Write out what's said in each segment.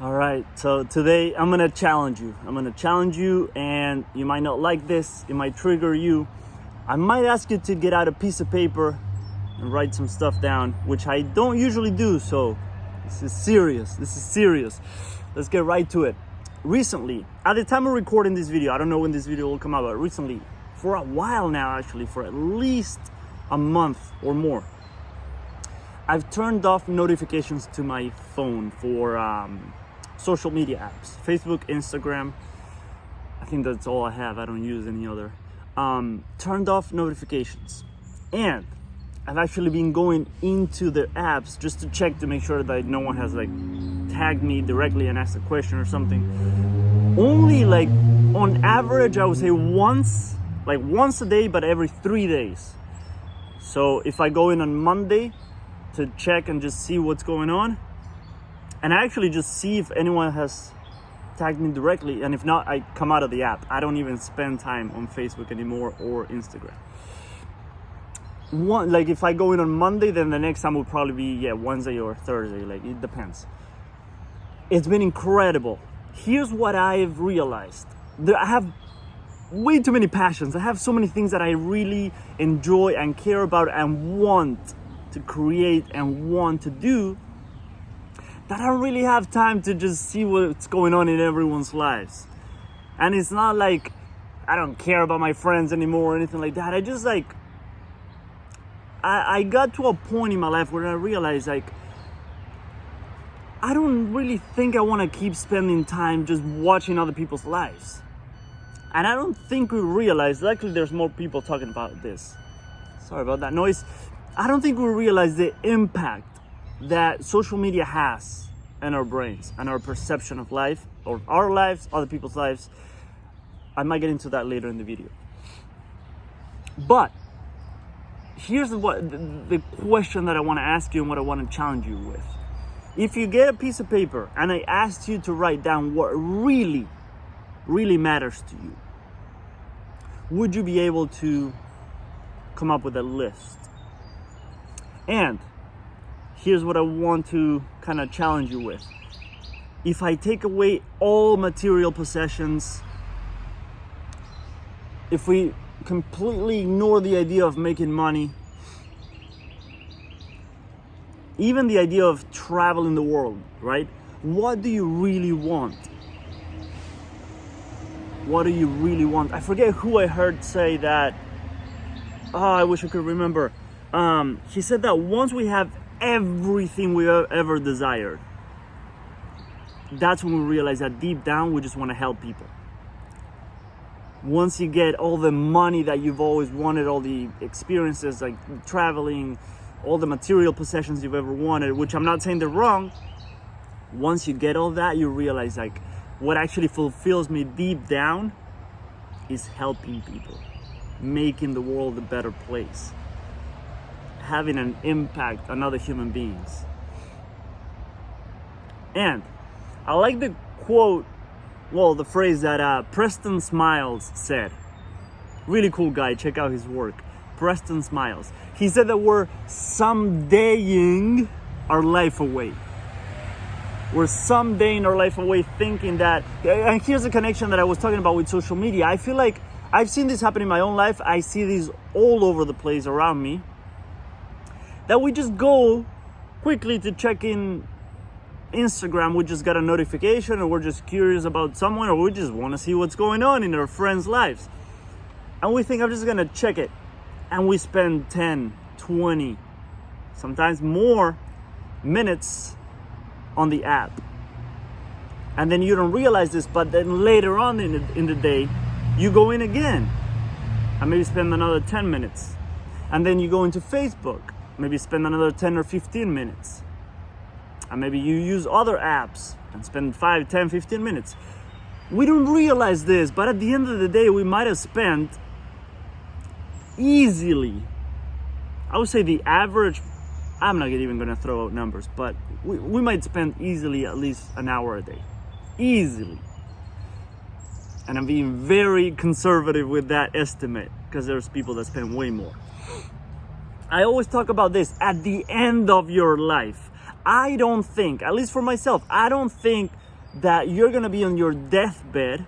All right, so today I'm gonna challenge you. And you might not like this, it might trigger you. I might ask you to get out a piece of paper and write some stuff down, which I don't usually do, so this is serious. Let's get right to it. Recently, at the time of recording this video, I don't know when this video will come out, but recently, for a while now actually, for at least a month or more, I've turned off notifications to my phone for social media apps, Facebook, Instagram. I think that's all I have. I don't use any other. Turned off notifications. And I've actually been going into the apps just to check to make sure that no one has tagged me directly and asked a question or something. Only on average, I would say once a day, but every 3 days. So if I go in on Monday to check and just see what's going on, and I actually just see if anyone has tagged me directly, and if not, I come out of the app. I don't even spend time on Facebook anymore or Instagram. If I go in on Monday, then the next time will probably be Wednesday or Thursday. It depends. It's been incredible. Here's what I've realized. I have way too many passions. I have so many things that I really enjoy and care about and want to create and want to do, that I don't really have time to just see what's going on in everyone's lives. And it's not like I don't care about my friends anymore or anything like that. I just I got to a point in my life where I realized I don't really think I want to keep spending time just watching other people's lives. And I don't think we realize, luckily there's more people talking about this. Sorry about that noise. I don't think we realize the impact that social media has in our brains and our perception of life, or our lives, other people's lives. I might get into that later in the video. But here's the question that I want to ask you and what I want to challenge you with. If you get a piece of paper and I asked you to write down what really matters to you, would you be able to come up with a list? And here's what I want to kind of challenge you with. If I take away all material possessions, if we completely ignore the idea of making money, even the idea of traveling the world, right? What do you really want? What do you really want? I forget who I heard say that. I wish I could remember. He said that once we have everything we ever desired, that's when we realize that deep down we just want to help people. Once you get all the money that you've always wanted, all the experiences like traveling, all the material possessions you've ever wanted, which I'm not saying they're wrong, once you get all that, you realize what actually fulfills me deep down is helping people, making the world a better place, having an impact on other human beings. And I like the quote, the phrase that Preston Smiles said. Really cool guy, check out his work. Preston Smiles. He said that we're somedaying our life away. We're somedaying our life away thinking that, and here's the connection that I was talking about with social media. I feel like I've seen this happen in my own life. I see these all over the place around me. That we just go quickly to check in Instagram. We just got a notification, or we're just curious about someone, or we just want to see what's going on in our friends' lives. And we think I'm just going to check it. And we spend 10, 20, sometimes more minutes on the app. And then you don't realize this, but then later on in the day, you go in again and maybe spend another 10 minutes. And then you go into Facebook, maybe spend another 10 or 15 minutes. And maybe you use other apps and spend 5, 10, 15 minutes. We don't realize this, but at the end of the day, we might have spent easily, I would say the average, I'm not even going to throw out numbers, but we might spend easily at least an hour a day. Easily. And I'm being very conservative with that estimate, because there's people that spend way more. I always talk about this at the end of your life. I don't think, at least for myself, I don't think that you're gonna be on your deathbed,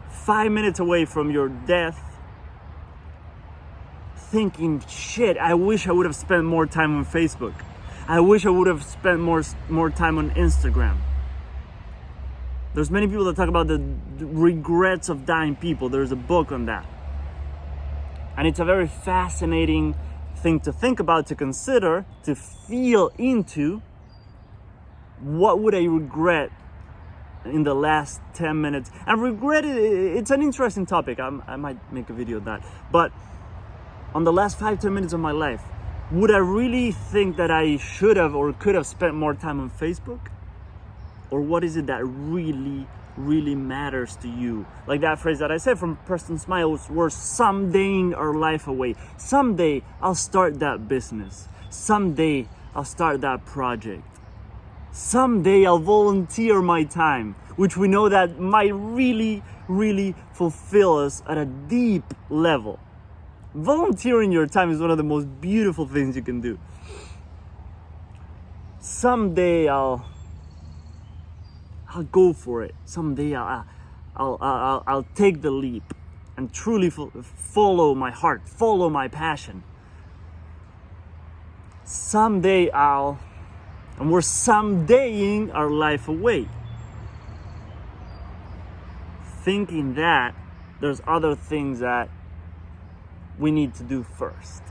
5 minutes away from your death, thinking, shit, I wish I would have spent more time on Facebook. I wish I would have spent more time on Instagram. There's many people that talk about the regrets of dying people. There's a book on that. And it's a very fascinating thing to think about, to consider, to feel into. What would I regret in the last 10 minutes? And regret, it's an interesting topic. I might make a video of that. But on the last 5-10 minutes of my life, would I really think that I should have or could have spent more time on Facebook? Or what is it that really, really matters to you? Like that phrase that I said from Preston Smiles, we're somedaying our life away. Someday I'll start that business. Someday I'll start that project. Someday I'll volunteer my time, which we know that might really, really fulfill us at a deep level. Volunteering your time is one of the most beautiful things you can do. Someday I'll go for it. Someday I'll take the leap and truly follow my heart, follow my passion. Someday and we're somedaying our life away. Thinking that there's other things that we need to do first,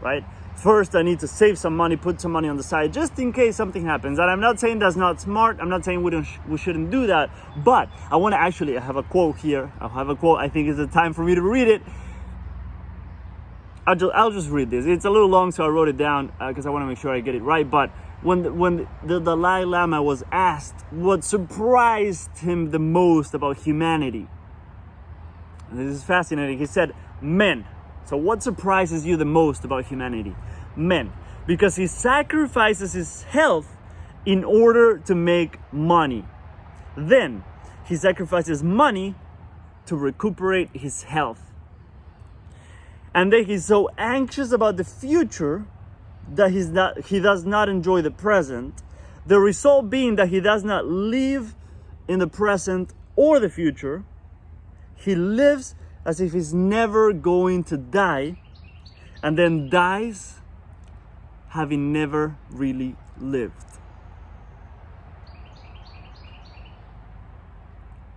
right? First, I need to save some money, put some money on the side, just in case something happens. And I'm not saying that's not smart. I'm not saying we shouldn't do that. But I want to I have a quote here. I have a quote. I think it's the time for me to read it. I'll just read this. It's a little long, so I wrote it down because I want to make sure I get it right. But when the Dalai Lama was asked what surprised him the most about humanity, and this is fascinating. He said, men. So what surprises you the most about humanity? Men. Because he sacrifices his health in order to make money. Then he sacrifices money to recuperate his health. And then he's so anxious about the future that he does not enjoy the present. The result being that he does not live in the present or the future. He lives as if he's never going to die, and then dies having never really lived.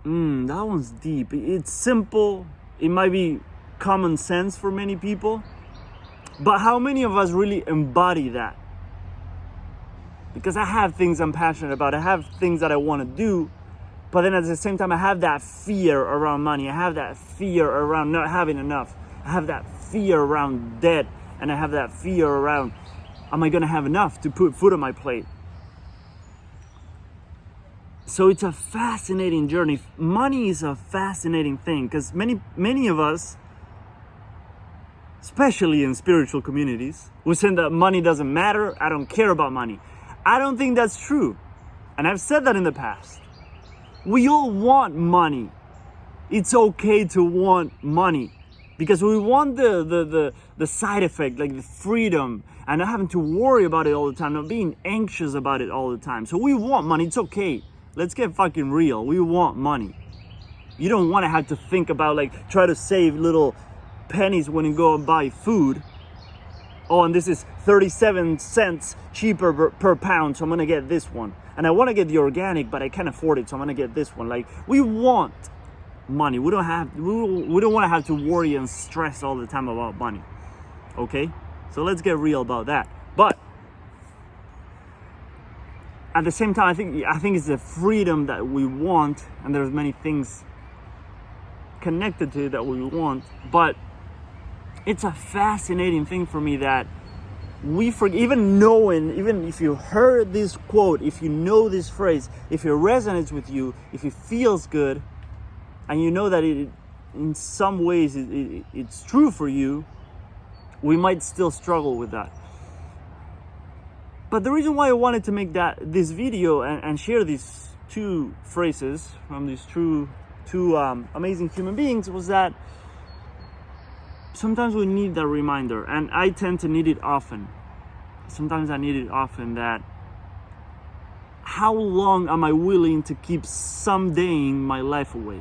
That one's deep. It's simple. It might be common sense for many people, but how many of us really embody that? Because I have things I'm passionate about. I have things that I want to do. But then at the same time, I have that fear around money. I have that fear around not having enough. I have that fear around debt. And I have that fear around, am I going to have enough to put food on my plate? So it's a fascinating journey. Money is a fascinating thing because many of us, especially in spiritual communities, we say that money doesn't matter. I don't care about money. I don't think that's true. And I've said that in the past. We all want money. It's okay to want money because we want the side effect, like the freedom and not having to worry about it all the time, not being anxious about it all the time. So we want money. It's okay. Let's get fucking real. We want money. You don't want to have to think about try to save little pennies when you go and buy food. Oh, and this is 37 cents cheaper per pound, so I'm going to get this one. And I want to get the organic, but I can't afford it, so I'm going to get this one. We want money. We don't want to have to worry and stress all the time about money. Okay? So let's get real about that. But at the same time, I think it's the freedom that we want, and there's many things connected to it that we want, but it's a fascinating thing for me that we forget, even if you heard this quote, if you know this phrase, if it resonates with you, if it feels good, and you know that it, in some ways it's true for you, we might still struggle with that. But the reason why I wanted to make this video and share these two phrases from these two amazing human beings was that sometimes we need that reminder, and I tend to need it often. Sometimes I need it often that how long am I willing to keep somedaying my life away?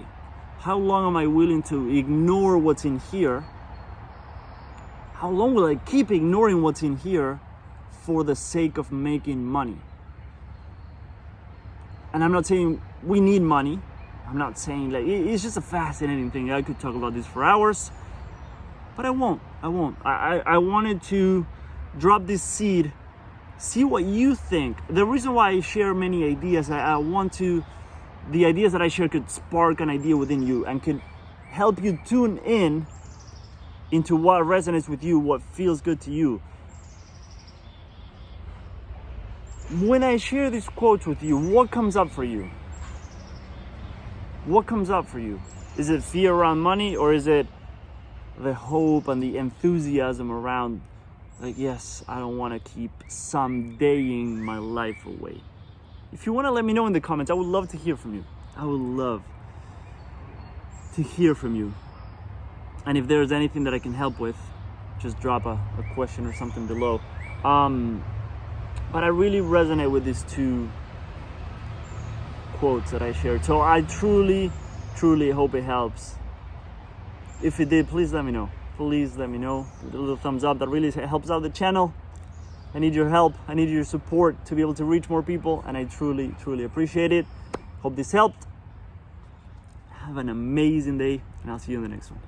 How long am I willing to ignore what's in here? How long will I keep ignoring what's in here for the sake of making money? And I'm not saying we need money. I'm not saying like, it's just a fascinating thing. I could talk about this for hours, but I won't. I wanted to drop this seed, see what you think. The reason why I share many ideas, the ideas that I share could spark an idea within you and could help you tune in into what resonates with you, what feels good to you. When I share these quotes with you, what comes up for you? What comes up for you? Is it fear around money, or is it the hope and the enthusiasm around, like, yes, I don't want to keep somedaying my life away? If you want to let me know in the comments, I would love to hear from you. I would love to hear from you. And if there's anything that I can help with, just drop a question or something below. But I really resonate with these two quotes that I shared. So I truly hope it helps. If it did, please let me know. Please let me know. With a little thumbs up, that really helps out the channel. I need your help. I need your support to be able to reach more people, and I truly appreciate it. Hope this helped. Have an amazing day, and I'll see you in the next one.